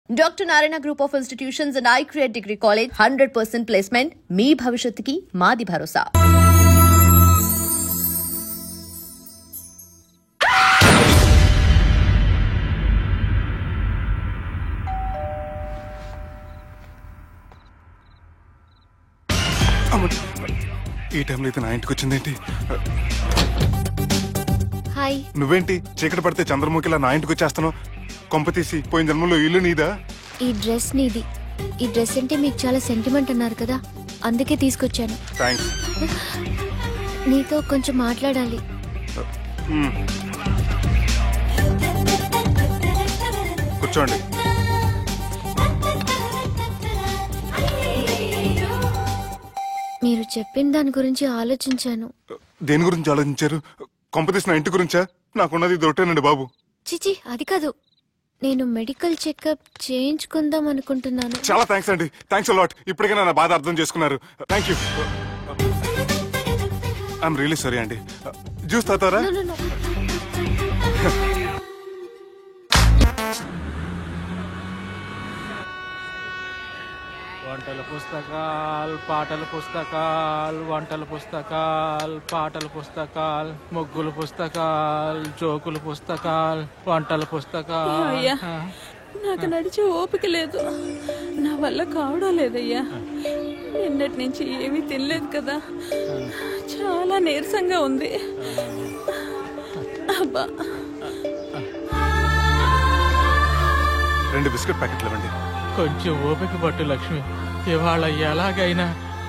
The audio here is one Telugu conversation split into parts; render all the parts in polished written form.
Dr. Narayana Group of Institutions and iCreate Degree College 100% placement. మీ భవిష్యత్తుకి మాది భరోసా. ఈ టైంలో అయితే నా ఇంటికి వచ్చిందేంటి? హాయ్. నువ్వేంటి చీకటి పడితే చంద్రముఖిలా నా ఇంటికి వచ్చేస్తాను? కొంప తీసి పోయిన జన్మలో ఇల్లు నీదా? ఈ డ్రెస్ నీది. ఈ డ్రెస్ అంటే మీకు చాలా సెంటిమెంట్ అన్నారు కదా, అందుకే తీసుకొచ్చాను. థ్యాంక్స్. నీతో కొంచెం మాట్లాడాలి. కూర్చోండి. మీరు చెప్పిన దాని గురించి ఆలోచించాను. దేని గురించి ఆలోచించారు? కొంప తీసి నా ఇంటి గురించా? నాకున్నది దొరటేనండి బాబు. చిచి, అది కాదు. నేను మెడికల్ చెకప్ చేయించుకుందాం అనుకుంటున్నాను. చాలా థ్యాంక్స్ అండి. Thanks a lot. ఇప్పటికైనా నా బాధ అర్థం చేసుకున్నారు. Thank you. I'm really sorry అండి. జ్యూస్ తాతారా? వంటల పుస్తకాలు, పాటల పుస్తకాలు, వంటల పుస్తకాలు, పాటల పుస్తకాలు, ముగ్గుల పుస్తకాలు, జోకుల పుస్తకాలు, వంటల పుస్తకాలు. నాకు నడిచే ఓపిక లేదు, నా వల్ల కావడం లేదయ్యా. నిన్నటి నుంచి ఏమీ తినలేదు కదా, చాలా నీరసంగా ఉంది. అబ్బా, 2 బిస్కెట్ ప్యాకెట్లు ఇవ్వండి. కొంచెం ఓపిక పట్టు లక్ష్మి. ఇవాళ ఎలాగైనా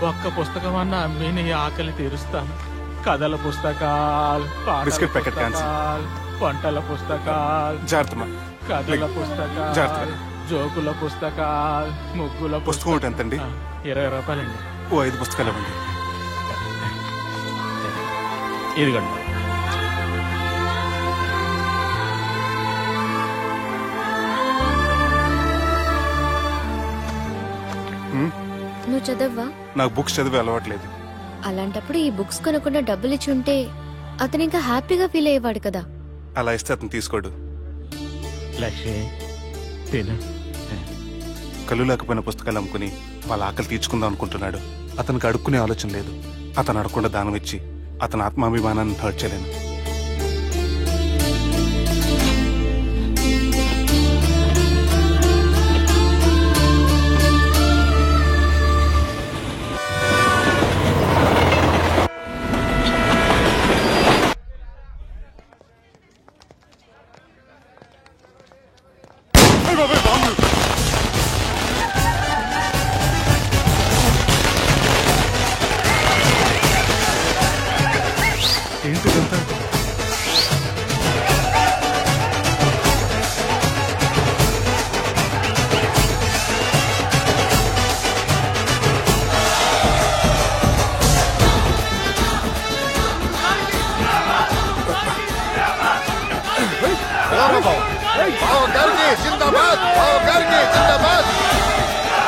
ఒక్క పుస్తకం అన్నా అమ్మి నీ ఆకలి తీరుస్తాను. కథల పుస్తకాలు, బిస్కెట్ ప్యాకెట్ పుస్తకాలు, వంటల పుస్తకాలు, జాగ్రత్త. కథల పుస్తకాలు, జోకుల పుస్తకాలు, ముగ్గుల పుస్తకం ఒకటి ఎంతండి? 20 రూపాయలండి. 5 పుస్తకాలు ఇవ్వండి. ఇదిగండి. నువ్వు చదవ్వా? నాకు బుక్స్ చదివే అలవాట్లేదు. అలాంటప్పుడు ఈ బుక్స్ కొనకుండా డబ్బులు ఇచ్చి ఉంటే అతను ఇంకా హ్యాపీగా ఫీల్ అయ్యేవాడు కదా. అలా ఇస్తే అతను తీసుకోడు. లక్ష్మి తిను. కళ్ళు లేకపోయిన పుస్తకాలు అమ్ముకుని వాళ్ళ ఆకలి తీర్చుకుందాం అనుకుంటున్నాడు. అతనికి అడుక్కునే ఆలోచన లేదు. అతను అడగకుండా దానం ఇచ్చి అతని ఆత్మాభిమానాన్ని హర్ట్ చేయలేను. ఏంటిదంతా?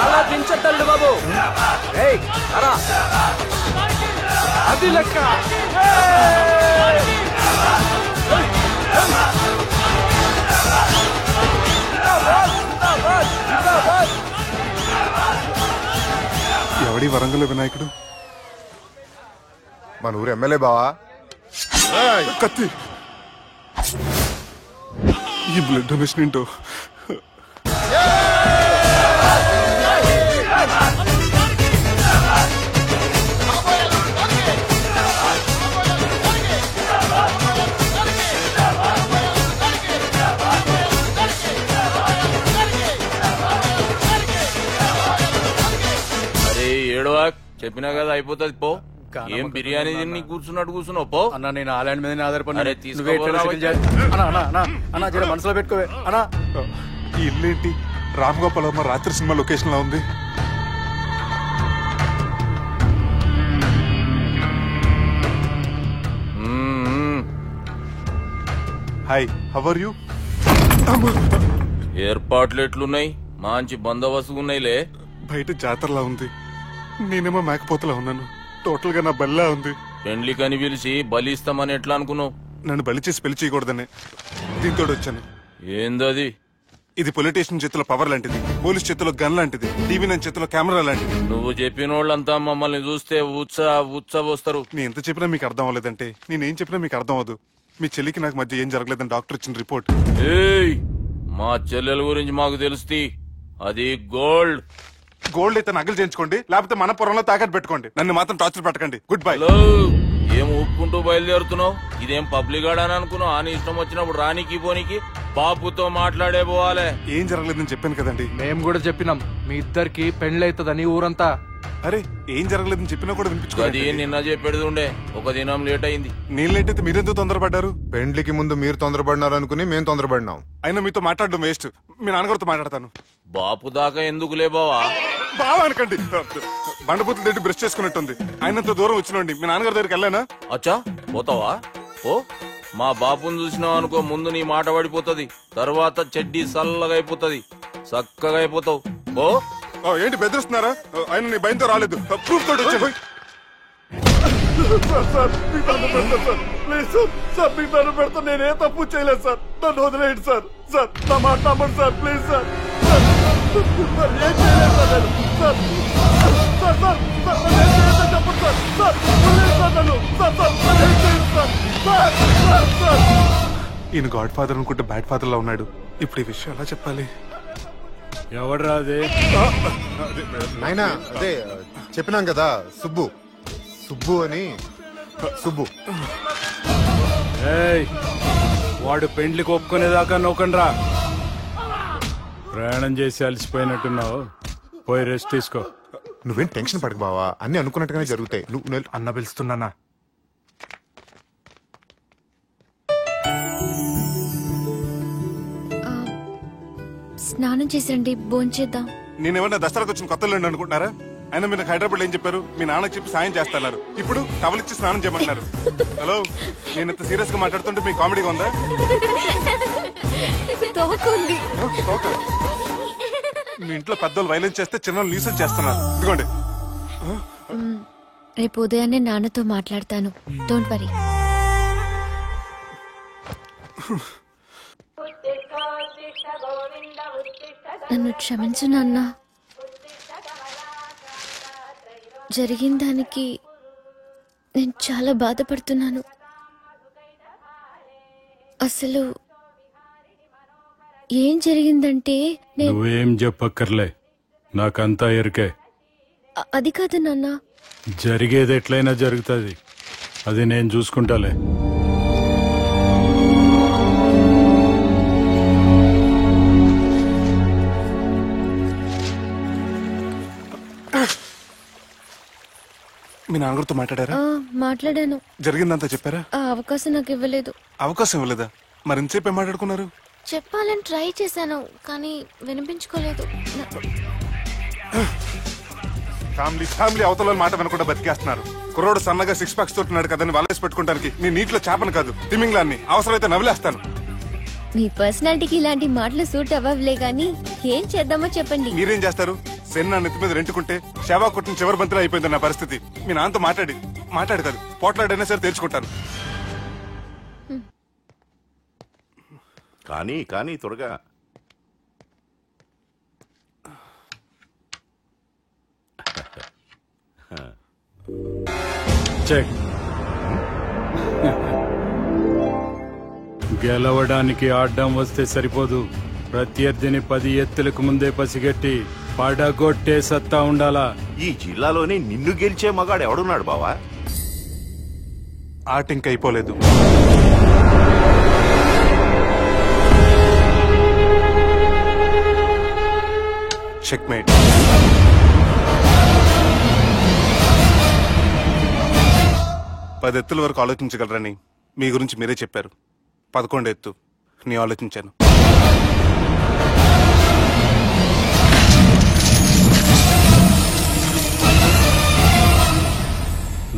అలా దించద్దండి బాబు. అది లెక్క. ఎవడి వరంగల్ వినాయకుడు? మన ఊరు ఎమ్మెల్యే బావా. కత్తి. ఈ బ్లడ్ డొనేషన్ ఏంటో. చెప్పినా కదా అయిపోతుంది. పో. ఏం బిర్యానీ తిని కూర్చున్నట్టు కూర్చున్నావు? పో అన్న, నేను ఆలాండ్ మీద ఆధారపడి మనసులో పెట్టుకోవే అన్నా. ఈ ఇల్లేంటి రామ్ గోపాల్ వర్మ రాత్రి సినిమా లొకేషన్ లా ఉంది. Hi, how are you? ఏర్పాట్లు ఎట్లున్నాయి? మంచి బందోబస్తు ఉన్నాయిలే. బయట జాతరలా ఉంది. నేనేమో మేకపోతలా ఉన్నాను. టోటల్ గా నా బల్లా ఉంది. పెండ్లి కని పిలిచి బలి ఇస్తామని ఎట్లా అనుకున్నావు? నన్ను బలి చేసి పెళ్లి చేయకూడదని దీంతో వచ్చాను. ఏందది? ఇది పొలిటీషియన్ చేతిలో పవర్ లాంటిది, పోలీస్ చేతిలో గన్ లాంటిది, టీవీ నైన్ చేతిలో కెమెరా లాంటిది. నువ్వు చెప్పిన వాళ్ళంతా మమ్మల్ని చూస్తే ఉత్సవస్తారు. నేను ఎంత చెప్పినా మీకు అర్థం అవ్వలేదంటే నేనేం చెప్పినా మీకు అర్థం అవ్వదు. మీ చెల్లికి నాకు మధ్య ఏం జరగలేదని డాక్టర్ ఇచ్చిన రిపోర్ట్. ఏయ్, మా చెల్లెల గురించి మాకు తెలుస్తుంది. అది గోల్డ్. గోల్డ్ అయితే నగలు చేయించుకోండి, లేకపోతే మన పొరంలో తాకట్టు పెట్టుకోండి. నన్ను మాత్రం టార్చర్ పెట్టకండి. Good bye. హలో, ఏం ఒప్పుకుంటూ బయలుదేరుతున్నావు? ఇదేం పబ్లిక్ గార్డెన్ అనుకున్నావు? అని ఇష్టం వచ్చినప్పుడు రానికి పోనీకి బాపుతో మాట్లాడే పోవాలే. ఏం జరగలేదని చెప్పాను కదండి. మేము కూడా చెప్పినాం మీ ఇద్దరికి పెండ్లైతుందని ఊరంతా. అరే ఏం జరగలేదని చెప్పినా కూడా అది వినిపించుకోండి. నిన్న చెప్పేది ఉండే, ఒక దినం లేట్ అయింది. నేను లేట్ అయితే మీరెందుకు తొందరపడ్డారు? పెండ్లికి ముందు మీరు తొందరపడినారనుకుని మేము తొందరపడినాం. అయినా మీతో మాట్లాడడం వేస్ట్. మీ నాన్నగారితో మాట్లాడతాను. బాపు దాకా ఎందుకులే బావా? బావా అనకండి. బండపూతులు తింటే బ్రష్ చేసుకున్నట్టుంది. ఆయనంత దూరం వచ్చినండి. మీ నాన్నగారి దగ్గరికి వెళ్ళానా? అచ్చా, పోతావా? ఓ, మా బాపుని చూసినావు అనుకో, ముందు నీ మాట పడిపోతుంది, తర్వాత చెడ్డీ చల్లగా అయిపోతుంది, చక్కగా అయిపోతావు. ఓ ఏంటి బెదిరిస్తున్నారా? ఆయన నీ భయంతో రాలేదు, ప్రూఫ్ తోటి వచ్చాను. నేనే తప్పు చేయలేదు సార్, నన్ను వదిలేయండి సార్. సార్ నా మాట నమ్మండి సార్, ప్లీజ్ సార్. ఏం చేయలేదు సార్ నేను. సార్ సార్ సార్ సార్ నన్ను ఏం చేయలేదని చెప్పండి సార్. సార్ వదిలేయండి సార్ నన్ను. సార్ సార్ నన్ను ఏం చేయలేదు సార్. Sir sir sir. ఈయన గాడ్ ఫాదర్ అనుకుంటే బ్యాడ్ ఫాదర్ లా ఉన్నాడు. ఇప్పుడు ఈ విషయం ఎలా చెప్పాలి? ఎవడ్రా అదే? నాయనా అదే చెప్పినాం కదా, సుబ్బు. సుబ్బు అని. సుబ్బు. ఏయ్, వాడు పెండ్లికి ఒప్పుకునేదాకా నవ్వుకండ్రా. ప్రయాణం చేసి అలసిపోయినట్టున్నావు, పోయి రెస్ట్ తీసుకో. నువ్వేం టెన్షన్ పడకు బావా, అన్ని అనుకున్నట్టుగానే జరుగుతాయి. నువ్వు అన్న పిలుస్తున్నానా? స్నానం చేసిరండి, భోంచేద్దాం. నేనేమన్నా దసరాకు వచ్చిన కొత్తలో అనుకుంటున్నారా? అయినా మీరు హైదరాబాద్ ఏం చెప్పారు? మీ నాన్నకి చెప్పి సాయం చేస్తున్నారు. ఇప్పుడు టవలిచ్చి స్నానం చేయమంటున్నారు. హలో, నేను ఇంత సీరియస్ గా మాట్లాడుతుంటే మీకు కామెడీగా ఉందా? మీ ఇంట్లో పెద్దోళ్ళు వైలెన్స్ చేస్తే చిన్నోళ్ళు న్యూసెన్స్ చేస్తున్నారు. ఇదిగోండి. రేపు ఉదయాన్నే నాన్నతో మాట్లాడతాను, డోంట్ వరీ. నన్ను క్షమించు నాన్న. జరిగిన దానికి నేను చాలా బాధపడుతున్నాను. అసలు ఏం జరిగిందంటే నువ్వేం చెప్పక్కర్లే, నాకంతా ఎరికే. అది కాదు నాన్న. జరిగేది ఎట్లయినా జరుగుతుంది, అది నేను చూసుకుంటాలే. మీ నాన్నగారితో మాట్లాడారా? మాట్లాడాను. జరిగిందంతా చెప్పారా? ఆ అవకాశం నాకు ఇవ్వలేదు. అవకాశం ఇవ్వలేదా? మరి ఇంతసేపు ఏం మాట్లాడుకున్నారు? చెప్పాలని ట్రై చేశాను, కానీ వినిపించుకోలేదు. ఫ్యామిలీ అవతల మాట వినకుండా బతికేస్తున్నారు. కుర్రోడు సన్నగా 6 ప్యాక్స్ తోటున్నాడు కదని వాళ్ళేసి పెట్టుకోవడానికి నీ నీటిలో చేపను కాదు, తిమింగ్లాన్ని అవసరమైతే నవ్వులేస్తాను. మీ పర్సనాలిటీకి ఇలాంటి మాటలు సూట్ అవ్వలే గానీ ఏం చేద్దామో చెప్పండి. మీరేం చేస్తారు? సెన్న నెత్తి మీద రెంటుకుంటే శవా కొట్టిన చివరి బంతిలో అయిపోయింది నా పరిస్థితి. మీ నాన్నతో మాట్లాడు కాదు, పోట్లాడైనా సరే తెలుసుకుంటాను. కానీ త్వరగా. చెక్. గెలవడానికి ఆడడం వస్తే సరిపోదు, ప్రత్యర్థిని 10 ఎత్తులకు ముందే పసిగట్టి పడగొట్టే సత్తా ఉండాలా. ఈ జిల్లాలోనే నిన్ను గెలిచే మగాడు ఎవడున్నాడు బావా? ఆట ఇంకా అయిపోలేదు. చెక్మేట్. పది ఎత్తుల వరకు ఆలోచించగలరని మీ గురించి మీరే చెప్పారు. 11 ఎత్తు నేను ఆలోచించాను.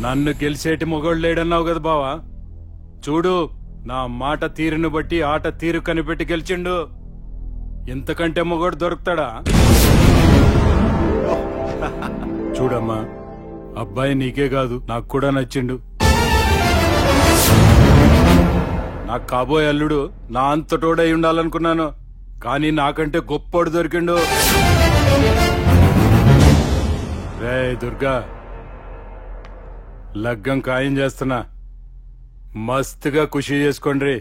నన్ను గెలిచేటి మొగోడు లేడన్నావు కదా బావా, చూడు నా మాట తీరును బట్టి ఆట తీరు కనిపెట్టి గెలిచిండు. ఇంతకంటే మొగోడు దొరుకుతాడా? చూడమ్మా, అబ్బాయి నీకే కాదు నాకు కూడా నచ్చిండు. నాకు కాబోయే అల్లుడు నా అంతటోడై ఉండాలనుకున్నాను, కానీ నాకంటే గొప్పోడు దొరికిండు. రే దుర్గా, లగ్గం ఖాయం చేస్తున్నా, మస్తుగా ఖుషి చేసుకోండి.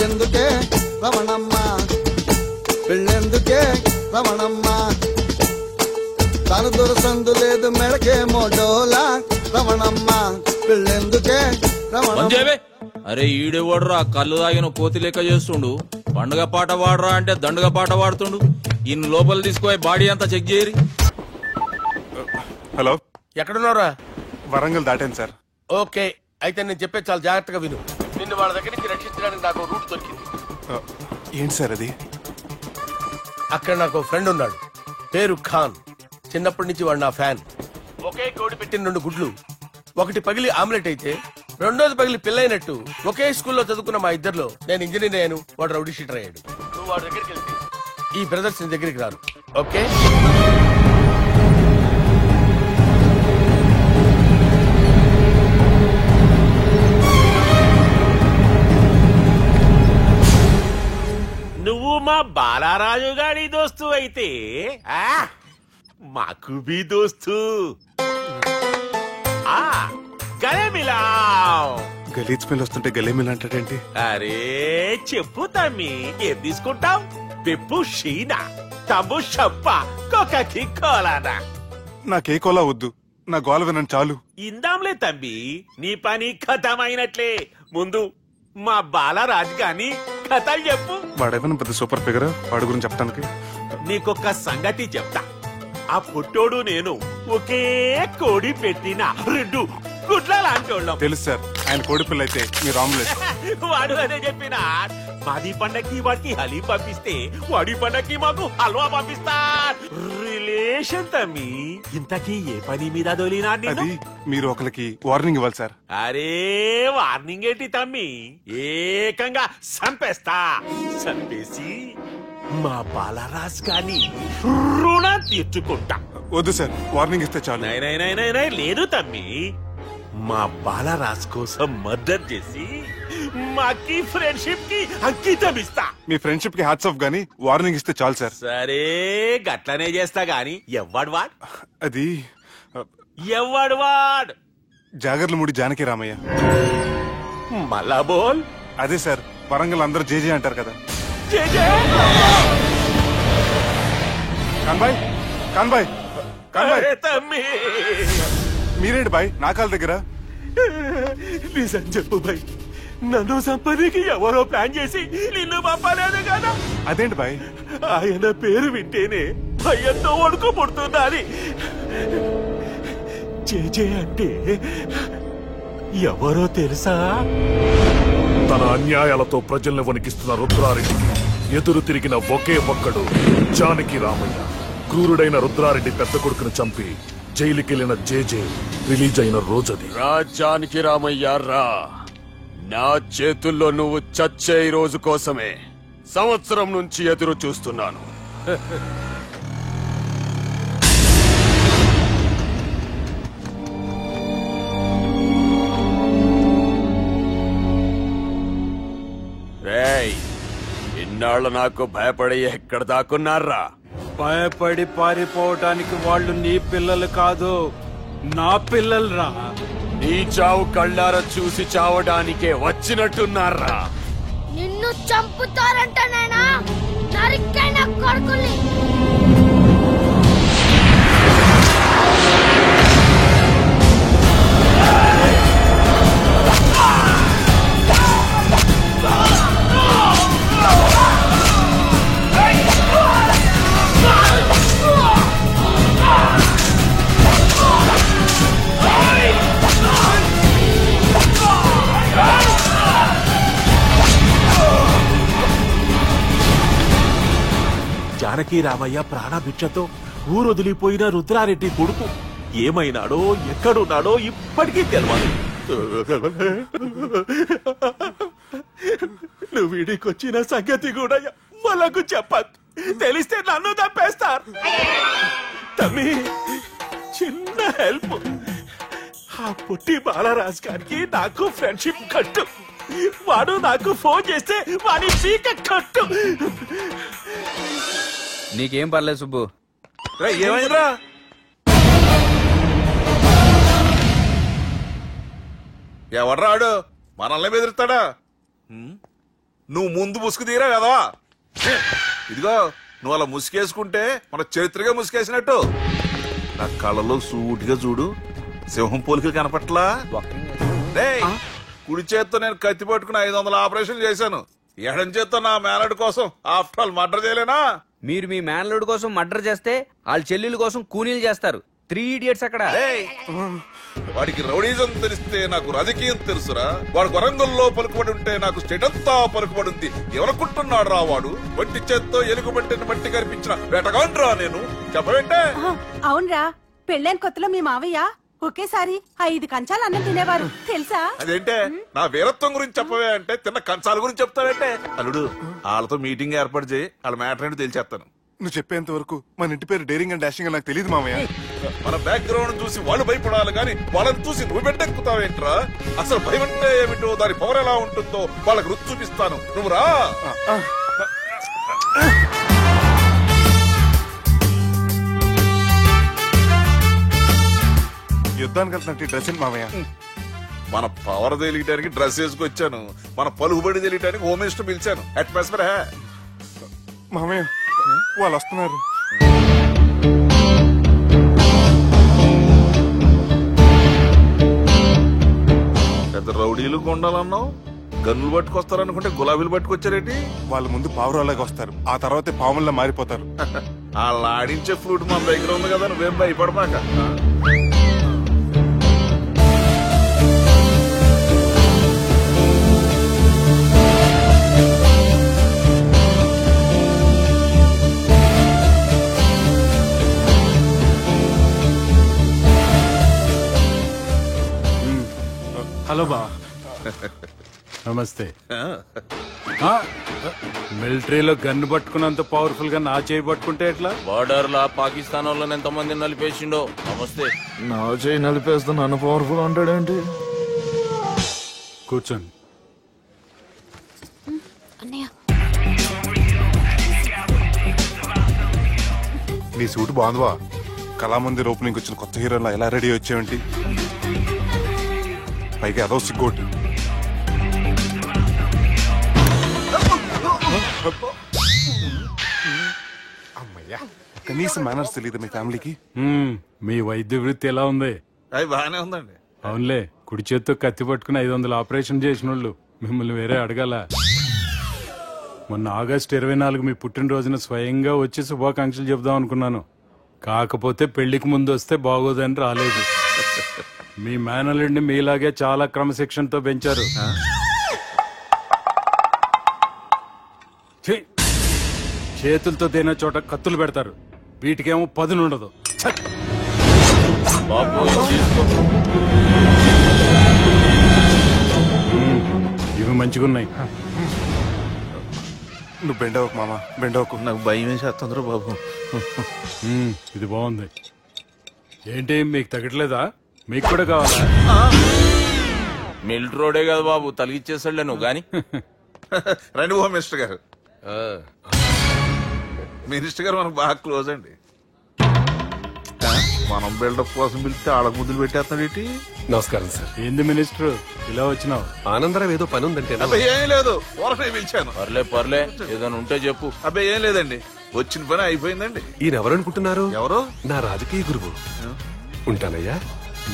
ఎందుకే రమణమ్మ పెళ్ళెందుకే రమణమ్మ, తను దొరసందు లేదు మెడకే మోడోలా రమణమ్మ పెళ్ళెందుకే రమణమ్మ. అరే ఈడేవాడురా కళ్ళు తాగిన కోతి లెక్క చేస్తుండు. పండుగ పాట వాడరా అంటే దండుగ పాట వాడుతుండు. ఇన్ని లోపల తీసుకుపోయి బాడీ అంతా చెక్ చేయరి. హలో, ఎక్కడున్నారా? వరంగల్ దాటాను సార్. ఓకే, అయితే నేను చెప్పే చాలా జాగ్రత్తగా విను. నిన్ను వాళ్ళ దగ్గర నుంచి రక్షించడానికి నాకు రూట్ దొరికింది. ఏంటి సార్ అది? అక్కడ నాకు ఫ్రెండ్ ఉన్నాడు, పేరు ఖాన్. చిన్నప్పటి నుంచి వాడు నా ఫ్యాన్. ఒకే కోడి పెట్టిన 2 గుడ్లు, ఒకటి పగిలి ఆమ్లెట్ అయితే రెండోది పగిలి పిల్లైనట్టు ఒకే స్కూల్లో చదువుకున్న మా ఇద్దరిలో నేను ఇంజనీర్ అయ్యాను, వాడు రౌడీ షీటర్ అయ్యాడు. నువ్వు వాడి దగ్గరికి వెళ్తే ఈ బ్రదర్స్ నీ దగ్గరికి రారు. ఓకే, నువ్వు మా బాలారాజు గారి దోస్తు అయితే మాకు బి దోస్తు. గలీజ్ స్మెల్ వస్తుంటే గలేమిల్ అంటాడేంటి? అరే చెప్పు తమ్మి, ఏం తీసుకుంటావు? పెప్పు షీనా, తమ్ము షప్ప, కొకకి కోలానా? నాకే కోలా వద్దు, నా గోల వినండి చాలు. ఇందాంలే తమ్మి, నీ పని ఖతమైనట్లే. ముందు మా బాలరాజు గాని కథలు చెప్పు. వాడేమైనా పెద్ద సూపర్ ఫిగర్, వాడి గురించి చెప్పడానికి. నీకొక సంగతి చెప్తా. ఆ పుట్టోడు నేను ఒకే కోడి పెట్టిన 2 గుడ్ల లాంటోళ్ళం. తెలుసు సార్, ఆయన కోడి పిల్ల అయితే మీరు ఆమ్లెట్. వాడు అదే చెప్పిన. మాది పండక్కి వాడికి హలీ పంపిస్తే వాడి పండక్కి మాకు హల్వా పంపిస్తా. రిలేషన్ తమ్మి. ఇంతకీ ఏ పని మీద దొలినా? అది మీరు ఒకరికి వార్నింగ్ ఇవ్వాలి సార్. అరే వార్నింగ్ ఏంటి తమ్మి, ఏకంగా సంపేస్తా. సంపేసి మా బాలరాజ్ గాని రుణం తీర్చుకుంటా. వద్దు సార్, వార్నింగ్ ఇస్తే చాలు. లేదు తమ్మి, మా బాలరాజ్ కోసం మర్డర్ చేసి మాకి ఫ్రెండ్షిప్ కి అంకితం ఇస్తా. మీ ఫ్రెండ్షిప్ కి హ్యాట్స్ ఆఫ్ గానీ వార్నింగ్ ఇస్తే చాలు సార్. సరే గట్లనే చేస్తా గాని ఎవ్వడు వాడ్? అది ఎవ్వడు వాడ్? జాగర్లమూడి జానకి రామయ్య. మళ్ళా బోల్. అదే సార్, వరంగల్ అందరూ జేజే అంటారు కదా. కాన్బాయ్, కాన్బాయ్, కాన్బాయ్. తమ్మి మీరేంటి బాయ్ నా కాళ్ళ దగ్గర? నిజం చెప్పు బాయ్, నన్ను సంపదకి ఎవరో ప్లాన్ చేసి నిన్ను పంపలేదు కదా? అదేంటి బాయ్? ఆయన పేరు వింటేనే భయంతో వణుకు పుడుతున్నది. జేజే అంటే ఎవరో తెలుసా? తన అన్యాయాలతో ప్రజల్ని వణికిస్తున్న రుద్రారెడ్డికి ఎదురు తిరిగిన ఒకే ఒక్కడు జానకి రామయ్య. క్రూరుడైన రుద్రారెడ్డి పెద్ద కొడుకును చంపి జైలుకెళ్లిన జేజే రిలీజ్ అయిన రోజది. జానకి రామయ్య రా, నా చేతుల్లో నువ్వు చచ్చే రోజు కోసమే సంవత్సరం నుంచి ఎదురు చూస్తున్నాను. రేయ్, ఇన్నాళ్ళు నాకు భయపడి ఎక్కడ దాక్కున్నారా? భయపడి పారిపోవటానికి వాళ్ళు నీ పిల్లలు కాదు, నా పిల్లలు రా. నీ చావు కళ్ళారా చూసి చావడానికే వచ్చినట్టున్నారా? నిన్ను చంపుతారంట నేనా నరికైన కొడుకుల్ని. జానకి రామయ్య ప్రాణభిక్షతో ఊరొదిలిపోయిన రుద్రారెడ్డి కొడుకు ఏమైనాడో ఎక్కడున్నాడో ఇప్పటికీ తెలియదు. నువ్వు వీడికొచ్చిన సంగతి కూడా వాళ్ళకు చెప్పద్దు, తెలిస్తే నన్ను తప్పేస్తారు. తమ్మి చిన్న హెల్ప్, ఆ పుట్టి బాలరాజ్ గారికి నాకు ఫ్రెండ్షిప్ కట్టు. వాడు నాకు ఫోన్ చేస్తే వాడి పీక కట్టు. నీకేం పర్లేదు సుబ్బు. ఏమైందిరా? ఎవడ్రాడు మనల్ని బెదిరిస్తాడా? నువ్వు ముందు ముసుగు తీరా కదవా? ఇదిగో నువ్వు అలా ముసుకేసుకుంటే మన చరిత్రగా ముసుకేసినట్టు. నా కళ్ళలో సూటిగా చూడు, సింహం పోలికలు కనపట్లా? కుడి చేత్తో నేను కత్తి పట్టుకుని 500 ఆపరేషన్ చేశాను. ఎడం చేత్తో నా మేనడు కోసం ఆఫ్టర్ ఆల్ మర్డర్ చేయలేనా? మీరు మీ మేనలుడు కోసం మర్డర్ చేస్తే వాళ్ళ చెల్లెల కోసం కూనీలు చేస్తారు. 3 ఇడియట్స్ అక్కడ. వాడికి రౌడీజం తెలిస్తే నాకు రాజకీయం తెలుసురా. వాడు వరంగల్లో పలుకుబడి ఉంటే నాకు స్టేట్ అంతా పలుకుబడి ఉంది. ఎవరనుకుంటున్నాడు రా వాడు? వట్టి చేత్తో ఎలుగుబంటిని బట్టి కనిపించిన వేటగాండ్రా నేను. చెప్పవేంటే? అవునరా, పెళ్ళైన కొత్తలో మీ మావయ్య ఒకేసారి 5 కంచాలు అన్నం తినేవారు తెలుసా? అదేంటే నా వీరత్వం గురించి చెప్పవే అంటే తిన్న కంచాల గురించి చెప్తావేంటే? అల్లుడు వాళ్ళతో మీటింగ్ ఏర్పాటు చేయి, వాళ్ళ మ్యాటర్ ఏంటో తెలిసేస్తాను. నువ్వు చెప్పేంత వరకు మన ఇంటి పేరు డేరింగ్ అండ్ డాషింగ్ అని నాకు తెలియదు మామయ్య. మన బ్యాక్గ్రౌండ్ చూసి వాళ్ళు భయపడాలి కానీ వాళ్ళని చూసి నువ్వు బిడ్డెక్కుతావేంట్రా? అసలు భయం అంటే ఏమిటో, దాని పవర్ ఎలా ఉంటుందో వాళ్ళకి రుచి చూపిస్తాను. నువ్వు రా. యుద్ధానికి వెళ్తున్నట్టు డ్రెస్ ఏంటి మామయ్య? మన పవర్ తెలియటానికి డ్రెస్ వేసుకొచ్చాను, మన పలుకుబడి తెలియటానికి హోమ్ మినిస్టర్ పిలిచాను. అట్మాస్ఫియర్ మామయ్య వాళ్ళు వస్తున్నారు. పెద్ద రౌడీలు కొండాలన్నావు, గన్నులు పట్టుకొస్తారనుకుంటే గులాబీలు పట్టుకొచ్చారేంటి? వాళ్ళ ముందు పావురాలాగా వస్తారు, ఆ తర్వాతే పాముల్లా మారిపోతారు. వాళ్ళు ఆడించే ఫ్లూట్ మన దగ్గర ఉంది కదా, నువ్వేం భయపడమాక. హలో బా. నమస్తే. మిలిటరీలో గన్ను పట్టుకున్నంత పవర్ఫుల్ గా నా చేయి పట్టుకుంటే ఎట్లా? బార్డర్ లా పాకిస్తాన్ వాళ్ళని ఎంతమంది నలిపేసిండో. నమస్తే. నా చేయి నలిపేస్తా నన్ను పవర్ఫుల్ అంటాడేంటి? కూర్చోండి. నీ సూట్ బాగుందివా. కళామందిర్ ఓపెనింగ్ వచ్చిన కొత్త హీరోలా ఎలా రెడీ వచ్చేవంటి? పైగా అదో సిగ్గోటి. అమ్మయ్యా, కనీసం మేనర్స్ తెలియదు మీ ఫ్యామిలీకి. మీ వైద్య వృత్తి ఎలా ఉంది? అది బాగానే ఉందండి. అవునులే, కుడి చేత్తో కత్తి పట్టుకుని 500 ఆపరేషన్ చేసిన వాళ్ళు మిమ్మల్ని వేరే అడగాల. మొన్న ఆగస్టు 24 మీ పుట్టినరోజున స్వయంగా వచ్చి శుభాకాంక్షలు చెబుదాం అనుకున్నాను. కాకపోతే పెళ్లికి ముందు వస్తే బాగోదని రాలేదు. మీ మేనల్లుడిని మీలాగే చాలా క్రమశిక్షణతో పెంచారు. చేతులతో తినే చోట కత్తులు పెడతారు, వీటికేమో పదునుండదు. ఇవి మంచిగున్నాయి. నువ్వు బెండవకు మామ, బెండవకు. నాకు భయం వేసేస్తుందిరా బాబు. ఇది బాగుంది. ఏంటి మీకు తగ్గట్లేదా? మీకు కూడా కావాలా? మిలిటరీ రోడే కదా బాబు, తలిగిచ్చేసాడులే నువ్వు గాని. రండి హోమ్ మినిస్టర్ గారు. మినిస్టర్ గారు మనకు బాగా క్లోజ్ అండి. మనం బిల్డప్ కోసం పిలిస్తే ఆడకు ముద్దులు పెట్టేస్తాడేంటి? నమస్కారం సార్. ఏంది మినిస్టర్ ఇలా వచ్చినావు? ఆనందరావు ఏదో పని ఉందంటే. అబ్బాయి ఏం లేదు, ఊరనే పిలిచాను. పర్లే ఏదైనా ఉంటే చెప్పు. అబ్బాయి ఏం లేదండి, వచ్చిన పని అయిపోయిందండి. ఈయన ఎవరనుకుంటున్నారు? ఎవరు? నా రాజకీయ గురువు. ఉంటానయ్యా.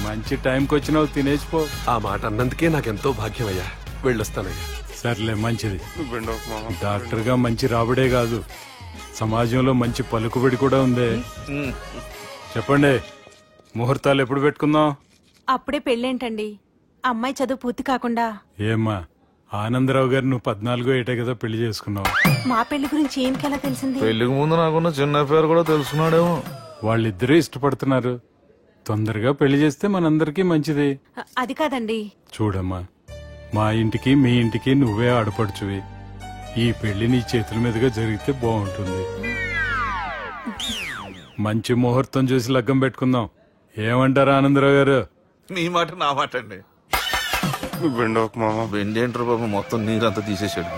మంచి టైంకి వచ్చినావు, తినేసిపో. ఆ మాట అన్నందుకే నాకెంతో భాగ్యమయ్యా. వెళ్ళొస్తానయ్యా. సర్లే, మంచిది. నువ్వు బెండవకు మామ. డాక్టర్ గా మంచి రాబడే కాదు, సమాజంలో మంచి పలుకుబడి కూడా ఉంది. చెప్పండి, ముహూర్తాలు ఎప్పుడు పెట్టుకుందాం? అప్పుడే పెళ్ళేంటండి, అమ్మాయి చదువు పూర్తి కాకుండా. ఏమ్మా, ఆనందరావు గారు నువ్వు 14 ఏటే కదా పెళ్లి చేసుకున్నావు. మా పెళ్లి గురించి ఏంకెలా తెలిసింది? పెళ్లికి ముందు నాకున్న చిన్న పేరు కూడా తెలుసుకున్నాడేమో. వాళ్ళిద్దరూ ఇష్టపడుతున్నారు, తొందరగా పెళ్లి చేస్తే మనందరికీ మంచిది. అది కాదండి. చూడమ్మా, మా ఇంటికి మీ ఇంటికి నువ్వే ఆడపడుచువి. ఈ పెళ్లి నీ చేతుల మీదుగా జరిగితే బాగుంటుంది. మంచి ముహూర్తం చూసి లగ్గం పెట్టుకుందాం. ఏమంటారా ఆనందరావు గారు? మీ మాట నా మాట అండి. బెండోకు మామ. బెండేంట్రా బాబు, మొత్తం నీరంతా తీసేసాడు.